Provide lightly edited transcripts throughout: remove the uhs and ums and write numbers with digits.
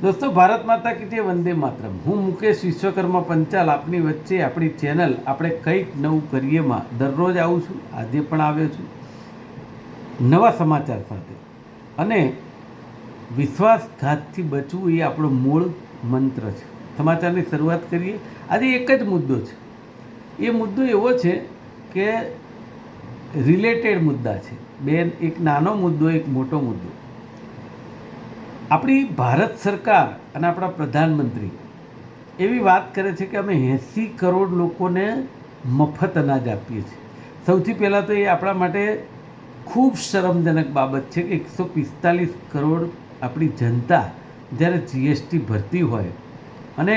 दोस्तों, भारत माता की जय, वंदे मातरम। હું મુકેશ વિશ્વકર્મા પંચાલ આપની વચ્ચે આપણી ચેનલ આપણે કંઈક નવું કરીએમાં દરરોજ આવું છું। આજે પણ આવ્યો છું નવા સમાચાર સાથે। અને વિશ્વાસઘાતથી બચવું એ આપણો મૂળ મંત્ર છે। સમાચારની શરૂઆત કરીએ। આજે એક જ મુદ્દો છે। એ મુદ્દો એવો છે કે રિલેટેડ મુદ્દા છે બેન। એક નાનો મુદ્દો, એક મોટો મુદ્દો। આપણી ભારત સરકાર અને આપણા પ્રધાનમંત્રી એવી વાત કરે છે કે અમે 80 કરોડ લોકોને મફત અનાજ આપીએ છીએ। સૌથી પહેલાં તો એ આપણા માટે ખૂબ શરમજનક બાબત છે કે 145 કરોડ આપણી જનતા જ્યારે જીએસટી ભરતી હોય અને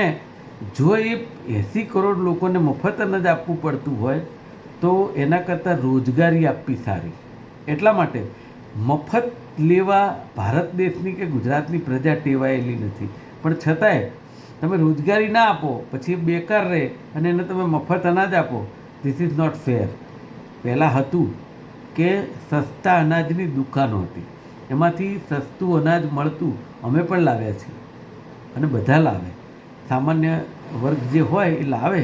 જો એ 80 કરોડ લોકોને મફત અનાજ આપવું પડતું હોય તો એના કરતાં રોજગારી આપવી સારી। એટલા માટે મફત લેવા ભારત દેશની કે ગુજરાતની પ્રજા ટેવાયેલી નથી, પણ છતાંય તમે રોજગારી ના આપો પછી એ બેકાર રહે અને એને તમે મફત અનાજ આપો, ધીસ ઇઝ નોટ ફેર। પહેલાં હતું કે સસ્તા અનાજની દુકાનો હતી, એમાંથી સસ્તું અનાજ મળતું, અમે પણ લાવ્યા છીએ અને બધા લાવે, સામાન્ય વર્ગ જે હોય એ લાવે।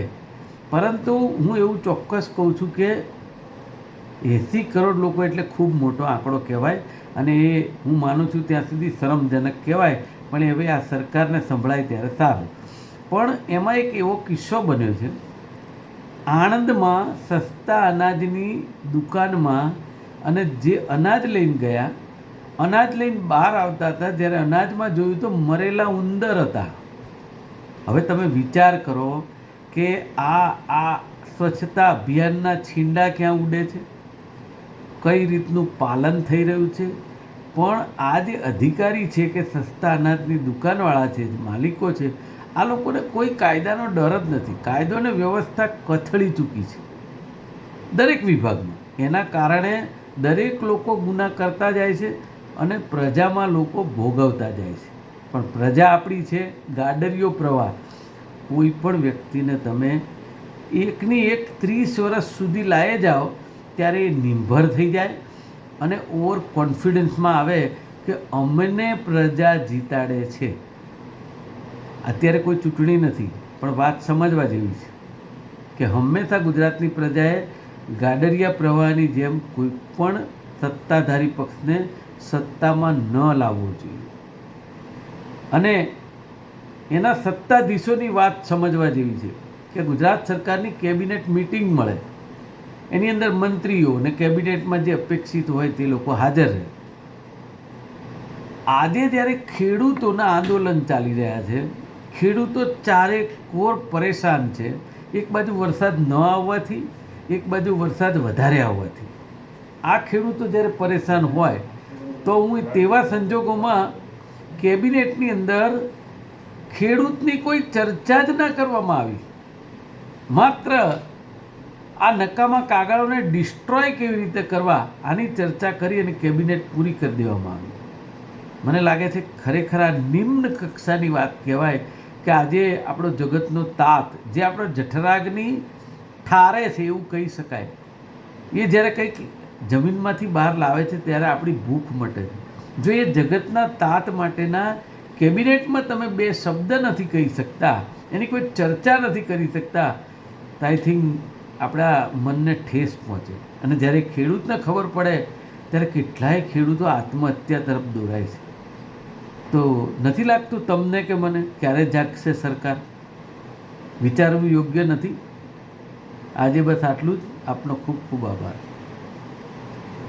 પરંતુ હું એવું ચોક્કસ કહું છું કે 80 કરોડ લોકો એટલે ખૂબ મોટો આંકડો કહેવાય અને એ હું માનું છું ત્યાં સુધી શરમજનક કહેવાય, પણ હવે આ સરકારને સંભળાય ત્યારે સારું। પણ એમાં એક એવો કિસ્સો બન્યો છે, આણંદમાં સસ્તા અનાજની દુકાનમાં અને જે અનાજ લઈને ગયા, અનાજ લઈને બહાર આવતા હતા, જ્યારે અનાજમાં જોયું તો મરેલા ઉંદર હતા। હવે તમે વિચાર કરો કે આ સ્વચ્છતા અભિયાનના છીંડા ક્યાં ઉડે છે, કઈ રીતનું પાલન થઈ રહ્યું છે। પણ આ જે અધિકારી છે કે સસ્તા અનાજની દુકાનવાળા છે, માલિકો છે, આ લોકોને કોઈ કાયદાનો ડર જ નથી। કાયદો અને વ્યવસ્થા કથળી ચૂકી છે દરેક વિભાગમાં। એના કારણે દરેક લોકો ગુના કરતા જાય છે અને પ્રજામાં લોકો ભોગવતા જાય છે। પણ પ્રજા આપણી છે ગાડરિયો પ્રવાહ। કોઈ પણ વ્યક્તિને તમે એકની એક 30 વર્ષ સુધી લાવી જાઓ ત્યારે એ નિર્ભર થઈ જાય અને ઓવર કોન્ફિડન્સમાં આવે કે અમને પ્રજા જીતાડે છે। અત્યારે કોઈ ચૂંટણી નથી, પણ વાત સમજવા જેવી છે કે હંમેશા ગુજરાતની પ્રજાએ ગાડરિયા પ્રવાહની જેમ કોઈ પણ સત્તાધારી પક્ષને સત્તામાં ન લાવવો જોઈએ અને એના સત્તાધીશોની વાત સમજવા જેવી છે કે ગુજરાત સરકારની કેબિનેટ મિટિંગ મળે, એની અંદર મંત્રીઓ અને કેબિનેટમાં જે અપેક્ષિત હોય તે લોકો હાજર રહે। આજે જ્યારે ખેડૂતોના આંદોલન ચાલી રહ્યા છે, ખેડૂતો ચારે કોર પરેશાન છે। એક બાજુ વરસાદ ન આવવાથી, એક બાજુ વરસાદ વધારે આવવાથી આ ખેડૂતો જ્યારે પરેશાન હોય તો હું તેવા સંજોગોમાં કેબિનેટની અંદર ખેડૂતની કોઈ ચર્ચા જ ન કરવામાં આવી, માત્ર આ નકામા કાગળોને ડિસ્ટ્રોય કેવી રીતે કરવા આની ચર્ચા કરી અને કેબિનેટ પૂરી કરી દેવામાં આવી। મને લાગે છે ખરેખર આ નિમ્ન કક્ષાની વાત કહેવાય કે આજે આપણો જગતનો તાત, જે આપણો જઠરાગ્નિ ઠારે છે એવું કહી શકાય, એ જ્યારે કંઈક જમીનમાંથી બહાર લાવે છે ત્યારે આપણી ભૂખ મટે છે। જો એ જગતના તાત માટેના કેબિનેટમાં તમે બે શબ્દ નથી કહી શકતા, એની કોઈ ચર્ચા નથી કરી શકતા, તો આઈ થિંક આપણા મનને ઠેસ પહોંચે। અને જ્યારે ખેડૂતને ખબર પડે ત્યારે કેટલાય ખેડૂતો આત્મહત્યા તરફ દોરાય છે। તો નથી લાગતું તમને કે મને ક્યારે જાગશે સરકાર? વિચારવું યોગ્ય નથી? આજે બસ આટલું જ। આપનો ખૂબ ખૂબ આભાર।